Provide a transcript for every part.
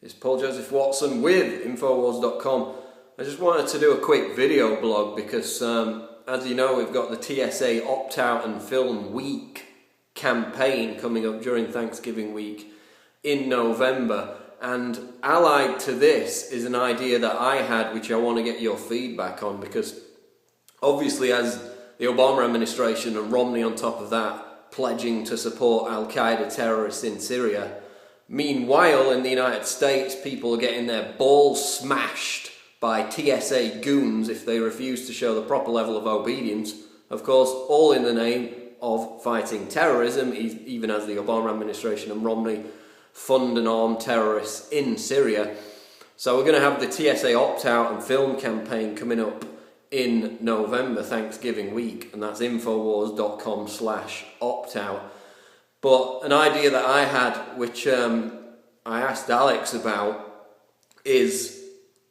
It's Paul Joseph Watson with Infowars.com. I just wanted to do a quick video blog because, as you know, we've got the TSA Opt-Out and Film Week campaign coming up during Thanksgiving week in November. And allied to this is an idea that I had, which I want to get your feedback on, because obviously as the Obama administration and Romney on top of that pledging to support Al-Qaeda terrorists in Syria, meanwhile in the United States people are getting their balls smashed by TSA goons if they refuse to show the proper level of obedience, of course all in the name of fighting terrorism, even as the Obama administration and Romney fund and arm terrorists in Syria. So we're going to have the TSA opt-out and film campaign coming up in November, Thanksgiving week, and that's infowars.com/opt-out. But an idea that I had, which I asked Alex about, is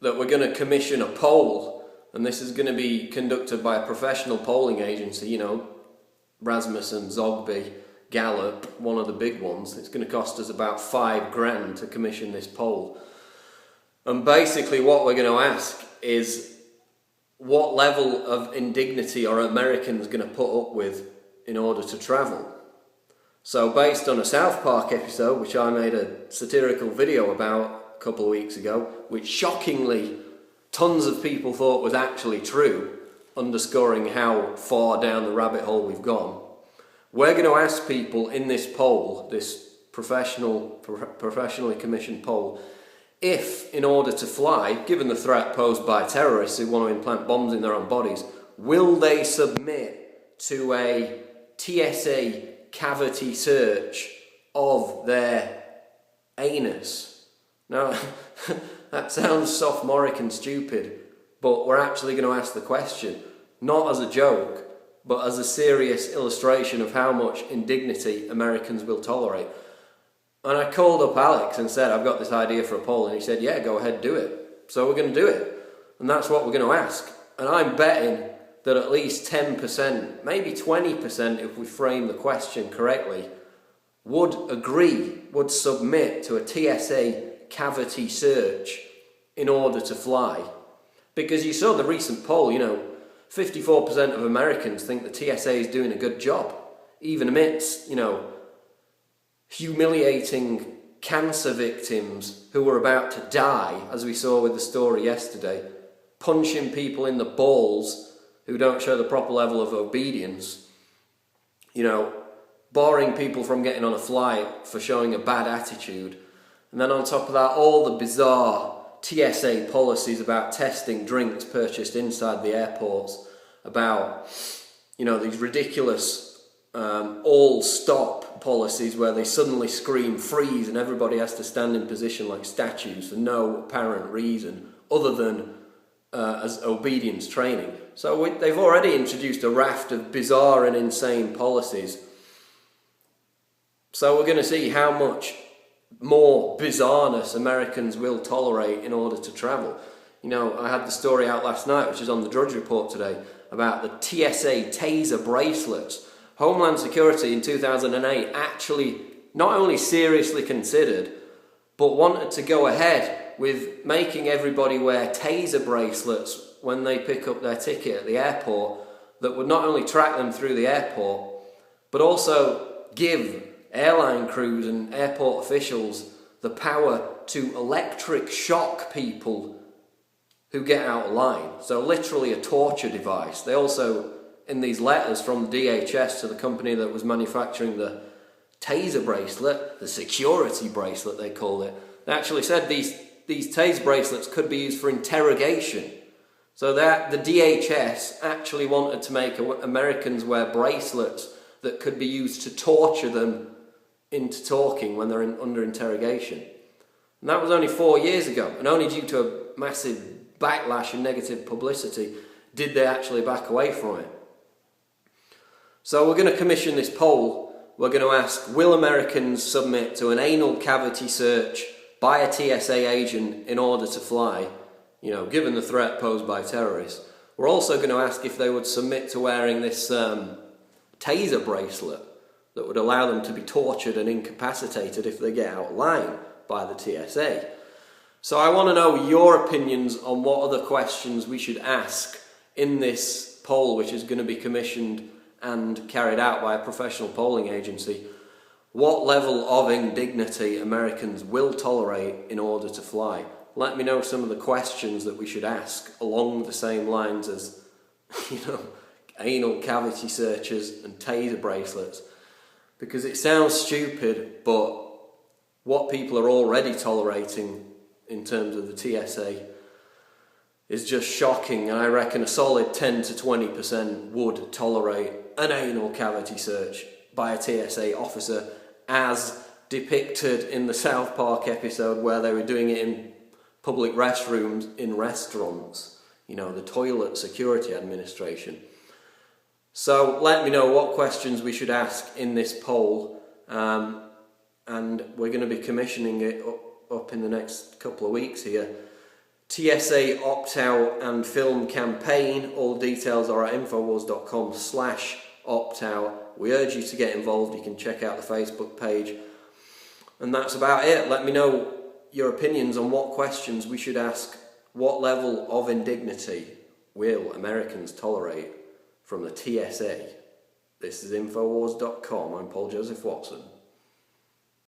that we're going to commission a poll, and this is going to be conducted by a professional polling agency, you know, Rasmussen, Zogby, Gallup, one of the big ones. It's going to cost us about $5,000 to commission this poll. And basically what we're going to ask is, what level of indignity are Americans going to put up with in order to travel? So based on a South Park episode, which I made a satirical video about a couple of weeks ago, which shockingly tons of people thought was actually true, underscoring how far down the rabbit hole we've gone, we're going to ask people in this poll, this professionally commissioned poll, if, in order to fly, given the threat posed by terrorists who want to implant bombs in their own bodies, will they submit to a TSA cavity search of their anus? Now, that sounds sophomoric and stupid, but we're actually going to ask the question, not as a joke, but as a serious illustration of how much indignity Americans will tolerate. And I called up Alex and said, I've got this idea for a poll, and he said, yeah, go ahead, do it. So we're going to do it, and that's what we're going to ask. And I'm betting that at least 10%, maybe 20% if we frame the question correctly, would agree, would submit to a TSA cavity search in order to fly. Because you saw the recent poll, 54% of Americans think the TSA is doing a good job, even amidst, humiliating cancer victims who were about to die, as we saw with the story yesterday, punching people in the balls who don't show the proper level of obedience, barring people from getting on a flight for showing a bad attitude. And then on top of that, all the bizarre TSA policies about testing drinks purchased inside the airports, about, these ridiculous all-stop policies where they suddenly scream freeze and everybody has to stand in position like statues for no apparent reason other than as obedience training. So they've already introduced a raft of bizarre and insane policies. So we're going to see how much more bizarreness Americans will tolerate in order to travel. I had the story out last night, which is on the Drudge Report today, about the TSA taser bracelets. Homeland Security in 2008 actually not only seriously considered, but wanted to go ahead with making everybody wear taser bracelets when they pick up their ticket at the airport that would not only track them through the airport, but also give airline crews and airport officials the power to electric shock people who get out of line. So literally a torture device. They also, in these letters from DHS to the company that was manufacturing the taser bracelet, the security bracelet they called it, they actually said these taser bracelets could be used for interrogation. So that the DHS actually wanted to make Americans wear bracelets that could be used to torture them into talking when they're under interrogation. And that was only 4 years ago, and only due to a massive backlash and negative publicity did they actually back away from it. So we're going to commission this poll. We're going to ask, will Americans submit to an anal cavity search by a TSA agent in order to fly, given the threat posed by terrorists? We're also going to ask if they would submit to wearing this taser bracelet that would allow them to be tortured and incapacitated if they get out of line by the TSA. So I want to know your opinions on what other questions we should ask in this poll, which is going to be commissioned and carried out by a professional polling agency. What level of indignity Americans will tolerate in order to fly? Let me know some of the questions that we should ask along the same lines as, anal cavity searches and taser bracelets. Because it sounds stupid, but what people are already tolerating in terms of the TSA is just shocking. And I reckon a solid 10 to 20% would tolerate an anal cavity search by a TSA officer, as depicted in the South Park episode where they were doing it in public restrooms in restaurants. The Toilet Security Administration. So let me know what questions we should ask in this poll, and we're going to be commissioning it up in the next couple of weeks here. TSA opt-out and film campaign. All details are at infowars.com/opt-out. We urge you to get involved. You can check out the Facebook page. And that's about it. Let me know your opinions on what questions we should ask. What level of indignity will Americans tolerate from the TSA? This is Infowars.com. I'm Paul Joseph Watson.